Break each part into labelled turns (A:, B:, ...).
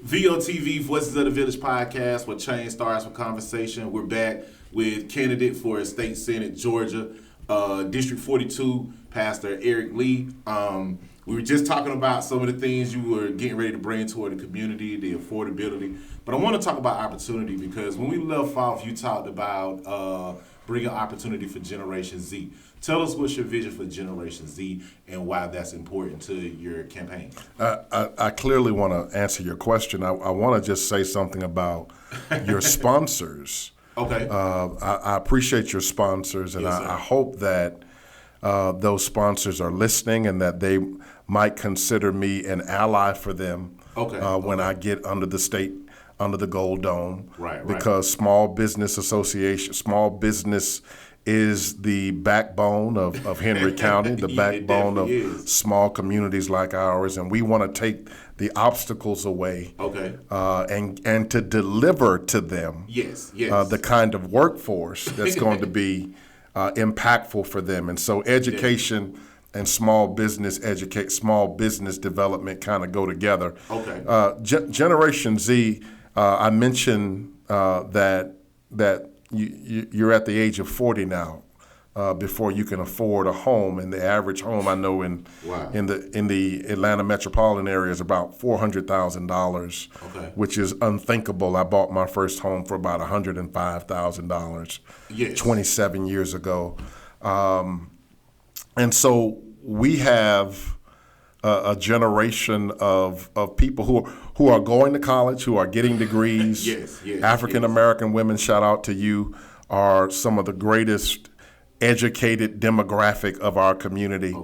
A: VOTV, Voices of the Village podcast, where change starts with conversation. We're back with candidate for State Senate, Georgia, District 42, Pastor Eric Lee. We were just talking about some of the things you were getting ready to bring toward the community, the affordability. But I want to talk about opportunity because when we left off, you talked about bringing opportunity for Generation Z. Tell us what's your vision for Generation Z and why that's important to your campaign.
B: I clearly want to answer your question. I want to just say something about your sponsors.
A: Okay.
B: I appreciate your sponsors, and
A: Yes,
B: I hope that those sponsors are listening and that they might consider me an ally for them when I get under the Gold Dome.
A: Right.
B: Because small business is the backbone of Henry County, the backbone of small communities like ours, and we want to take the obstacles away and to deliver to them the kind of workforce that's going to be impactful for them. And so education and small business development kind of go together. Generation Z, I mentioned that you're at the age of 40 now before you can afford a home, and the average home I know in the Atlanta metropolitan area is about $400,000, which is unthinkable. I bought my first home for about $105,000 27 years ago, and so we have a generation of people who are going to college, who are getting degrees. African American women, shout out to you, are some of the greatest educated demographic of our community.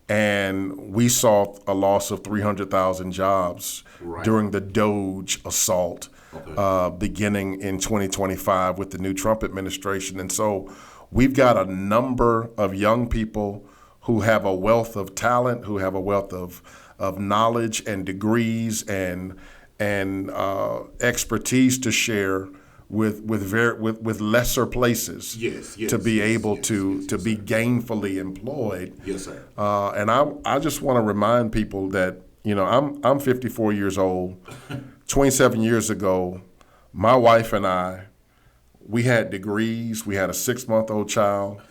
B: And we saw a loss of 300,000 jobs during the Doge assault beginning in 2025 with the new Trump administration. And so we've got a number of young people who have a wealth of talent, who have a wealth of knowledge and degrees and expertise to share with lesser places to be able to be gainfully employed.
A: Yes, sir.
B: And I just want to remind people that, I'm 54 years old. 27 years ago, my wife and we had degrees. We had a 6-month-old child.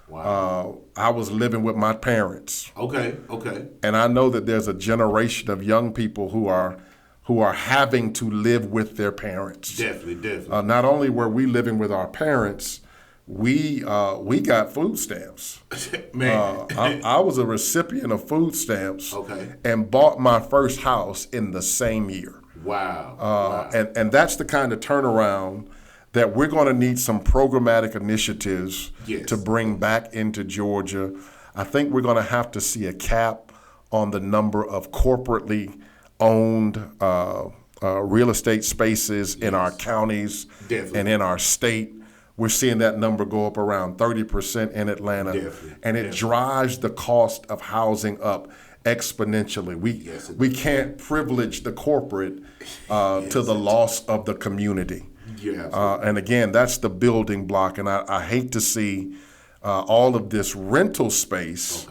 A: Wow.
B: I was living with my parents.
A: Okay.
B: And I know that there's a generation of young people who are having to live with their parents.
A: Definitely.
B: Not only were we living with our parents, we got food stamps.
A: Man.
B: I was a recipient of food stamps.
A: Okay.
B: And bought my first house in the same year.
A: Wow.
B: And that's the kind of turnaround that we're going to need some programmatic initiatives to bring back into Georgia. I think we're going to have to see a cap on the number of corporately owned real estate spaces in our counties and in our state. We're seeing that number go up around 30% in Atlanta, and it drives the cost of housing up exponentially. We can't privilege the corporate to the loss of the community. And again, that's the building block. And I hate to see all of this rental space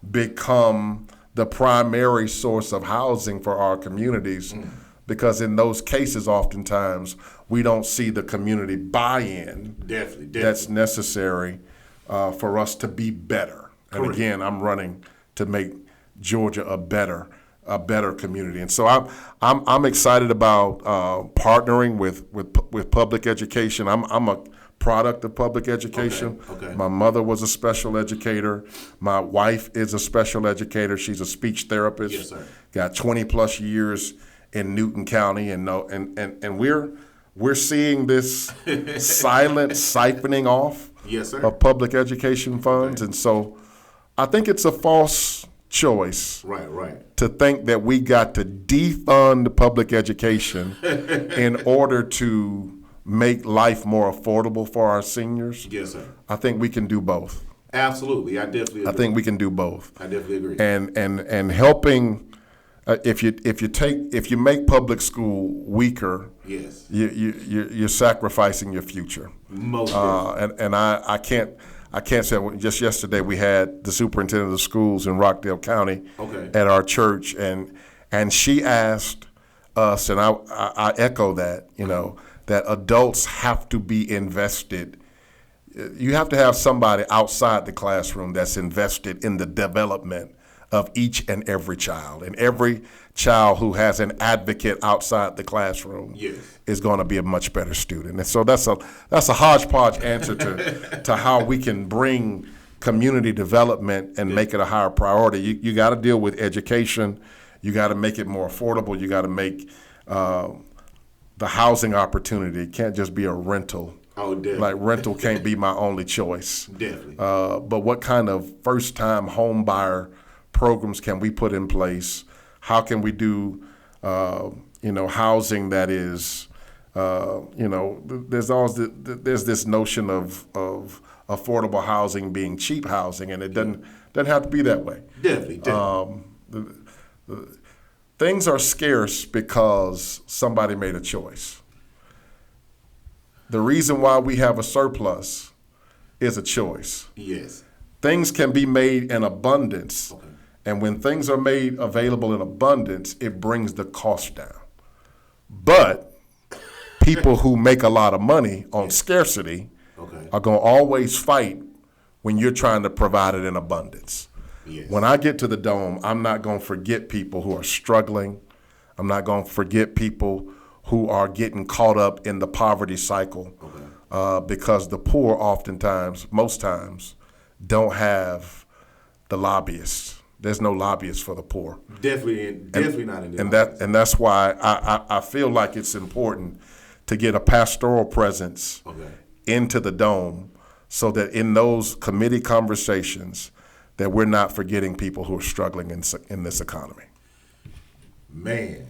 B: become the primary source of housing for our communities, because in those cases, oftentimes, we don't see the community buy-in that's necessary for us to be better. And again, I'm running to make Georgia a better community. And so I'm excited about partnering with public education. I'm a product of public education. My mother was a special educator. My wife is a special educator. She's a speech therapist.
A: Yes, sir.
B: Got 20 plus years in Newton County, and we're seeing this silent siphoning off of public education funds. And so I think it's a false choice to think that we got to defund public education in order to make life more affordable for our seniors.
A: Yes, sir.
B: I think we can do both.
A: Absolutely, I definitely agree.
B: I think we can do both.
A: I definitely agree.
B: And helping, if you make public school weaker, you're sacrificing your future.
A: Most
B: and I can't say. Just yesterday we had the superintendent of schools in Rockdale County at our church, and she asked us, and I echo that, that adults have to be invested. You have to have somebody outside the classroom that's invested in the development of each and every child. And every child who has an advocate outside the classroom is going to be a much better student. And so that's a hodgepodge answer to how we can bring community development and make it a higher priority. You got to deal with education. You got to make it more affordable. You got to make the housing opportunity. It can't just be a rental.
A: Oh, definitely.
B: Like rental can't be my only choice.
A: Definitely.
B: But what kind of first-time home buyer programs can we put in place? How can we do, housing that is, there's this notion of affordable housing being cheap housing, and it doesn't have to be that way.
A: Definitely.
B: Things are scarce because somebody made a choice. The reason why we have a surplus is a choice.
A: Yes.
B: Things can be made in abundance. Okay. And when things are made available in abundance, it brings the cost down. But people who make a lot of money on scarcity are going to always fight when you're trying to provide it in abundance. Yes. When I get to the Dome, I'm not going to forget people who are struggling. I'm not going to forget people who are getting caught up in the poverty cycle because the poor oftentimes, most times, don't have the lobbyists. There's no lobbyists for the poor.
A: Definitely not in
B: and that's why I feel like it's important to get a pastoral presence into the Dome so that in those committee conversations that we're not forgetting people who are struggling in this economy.
A: Man.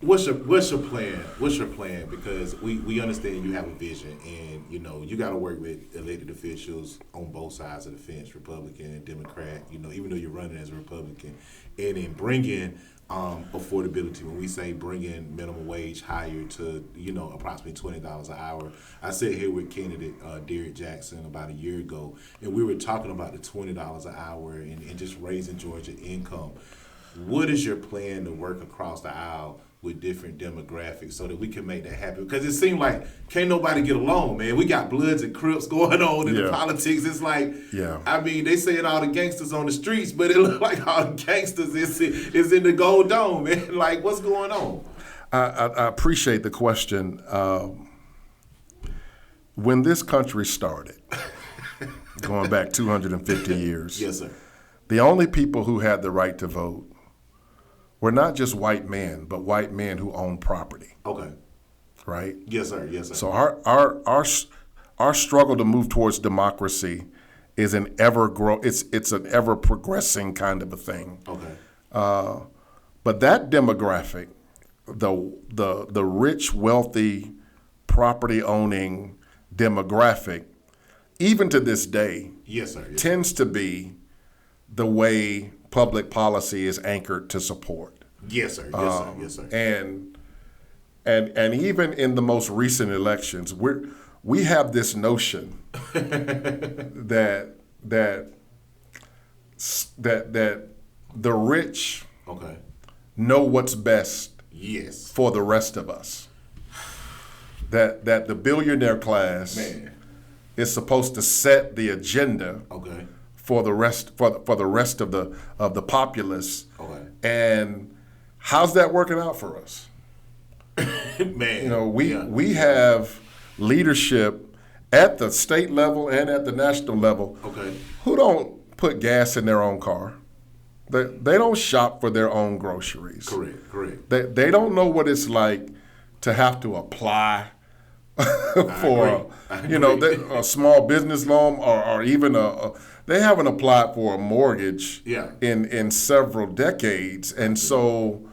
A: What's your plan? What's your plan? Because we understand you have a vision, and you got to work with elected officials on both sides of the fence, Republican and Democrat. Even though you're running as a Republican, and in bringing affordability. When we say bringing minimum wage higher to approximately $20 an hour, I sat here with candidate Derrick Jackson about a year ago, and we were talking about the $20 an hour and just raising Georgia income. What is your plan to work across the aisle with different demographics so that we can make that happen? Because it seems like can't nobody get along, man. We got Bloods and Crips going on in the politics. It's like, I mean, they saying all the gangsters on the streets, but it looks like all the gangsters is in the Gold Dome, man. Like, what's going on?
B: I appreciate the question. When this country started, going back 250 years,
A: yes, sir.
B: The only people who had the right to vote were not just white men, but white men who owned property.
A: Okay.
B: Right?
A: Yes, sir. Yes, sir.
B: So our struggle to move towards democracy is it's an ever progressing kind of a thing.
A: Okay.
B: But that demographic, the rich, wealthy, property owning demographic, even to this day,
A: yes, sir. Yes,
B: tends to be the way public policy is anchored to support.
A: Yes, sir. Yes, sir. Yes, sir.
B: And even in the most recent elections, we have this notion that the rich know what's best for the rest of us. That the billionaire class is supposed to set the agenda for the rest of the populace. And how's that working out for us?
A: Man,
B: we have leadership at the state level and at the national level who don't put gas in their own car. They don't shop for their own groceries.
A: Correct.
B: They don't know what it's like to have to apply for a small business loan or even they haven't applied for a mortgage in several decades. And so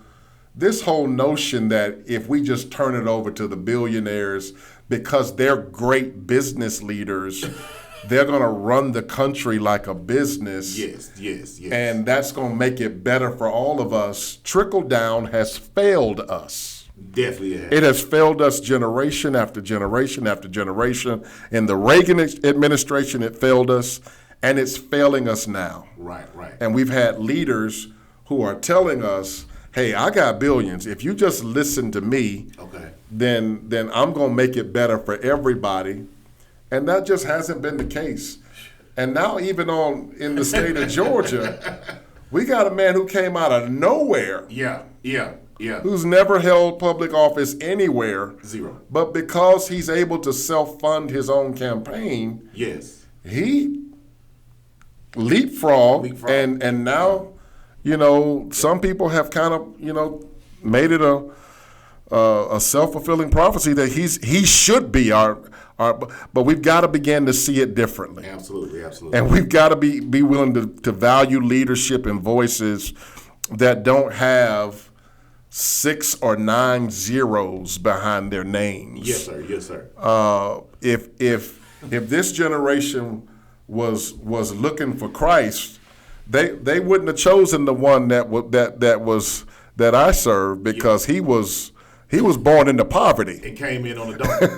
B: this whole notion that if we just turn it over to the billionaires because they're great business leaders, they're going to run the country like a business.
A: Yes.
B: And that's going to make it better for all of us. Trickle down has failed us.
A: Definitely has.
B: It has failed us generation after generation after generation. In the Reagan administration, it failed us, and it's failing us now.
A: Right.
B: And we've had leaders who are telling us hey, I got billions. If you just listen to me, then I'm going to make it better for everybody. And that just hasn't been the case. And now even in the state of Georgia, we got a man who came out of nowhere.
A: Yeah.
B: Who's never held public office anywhere.
A: Zero.
B: But because he's able to self-fund his own campaign,
A: yes,
B: he leapfrogged. And now, some people have kind of, made it a self-fulfilling prophecy that he should be our, but we've got to begin to see it differently.
A: Absolutely.
B: And we've got to be willing to value leadership and voices that don't have 6 or 9 zeros behind their names.
A: Yes, sir.
B: If this generation was looking for Christ, they wouldn't have chosen the one that I served, because he was born into poverty.
A: It came in on the Daunting.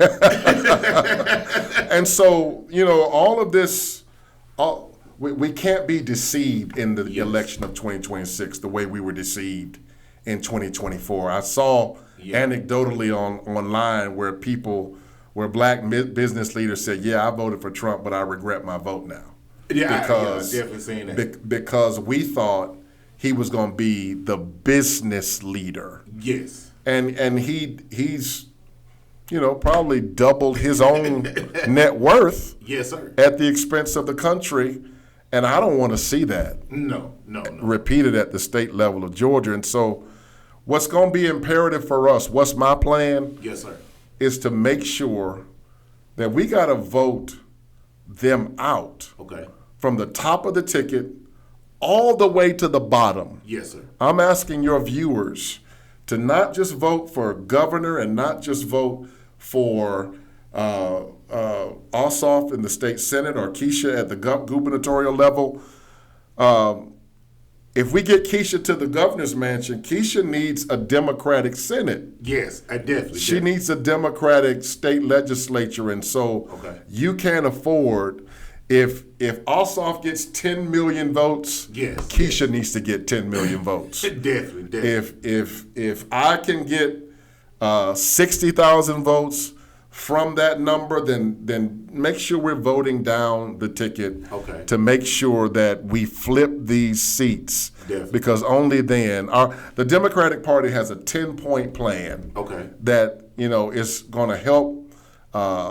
B: And so, all of this, we can't be deceived in the election of 2026 the way we were deceived in 2024. I saw anecdotally online where black business leaders said, I voted for Trump, but I regret my vote now.
A: I've definitely seen that.
B: Because we thought he was going to be the business leader.
A: Yes.
B: And he's probably doubled his own net worth.
A: Yes, sir.
B: At the expense of the country. And I don't want to see that
A: no
B: repeated at the state level of Georgia. And so what's going to be imperative for us, what's my plan?
A: Yes, sir.
B: Is to make sure that we got to vote them out.
A: Okay.
B: From the top of the ticket all the way to the bottom.
A: Yes, sir.
B: I'm asking your viewers to not just vote for governor and not just vote for Ossoff in the state senate or Keisha at the gubernatorial level. If we get Keisha to the governor's mansion, Keisha needs a Democratic Senate.
A: Yes, I definitely.
B: She needs a Democratic state legislature, and so you can't afford. If Ossoff gets 10 million votes, Keisha needs to get 10 million votes.
A: Definitely.
B: If I can get 60,000 votes from that number, then make sure we're voting down the ticket to make sure that we flip these seats.
A: Definitely.
B: Because only then the Democratic Party has a 10-point plan that is going to help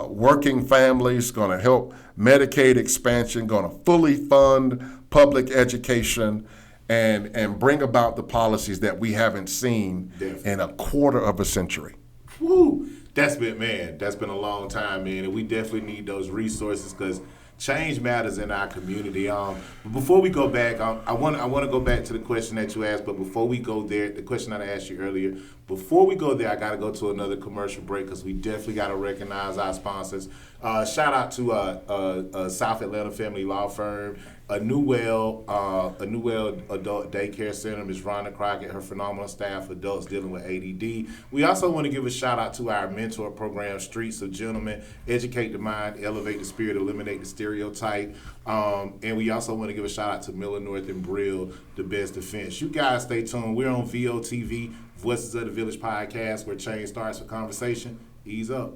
B: working families, going to help Medicaid expansion, going to fully fund public education, and bring about the policies that we haven't seen in a quarter of a century.
A: Woo! That's been a long time, man, and we definitely need those resources because change matters in our community. But before we go back, I want to go back to the question that you asked. But before we go there, the question that I asked you earlier. Before we go there, I got to go to another commercial break because we definitely got to recognize our sponsors. Shout out to South Atlanta Family Law Firm, a New Well Adult Daycare Center, Ms. Rhonda Crockett, her phenomenal staff, adults dealing with ADD. We also want to give a shout out to our mentor program, Streets of Gentlemen, educate the mind, elevate the spirit, eliminate the stereotype. And we also want to give a shout out to Miller North and Brill, the best defense. You guys stay tuned. We're on VOTV, Voices of the Village podcast, where change starts with conversation. Ease up.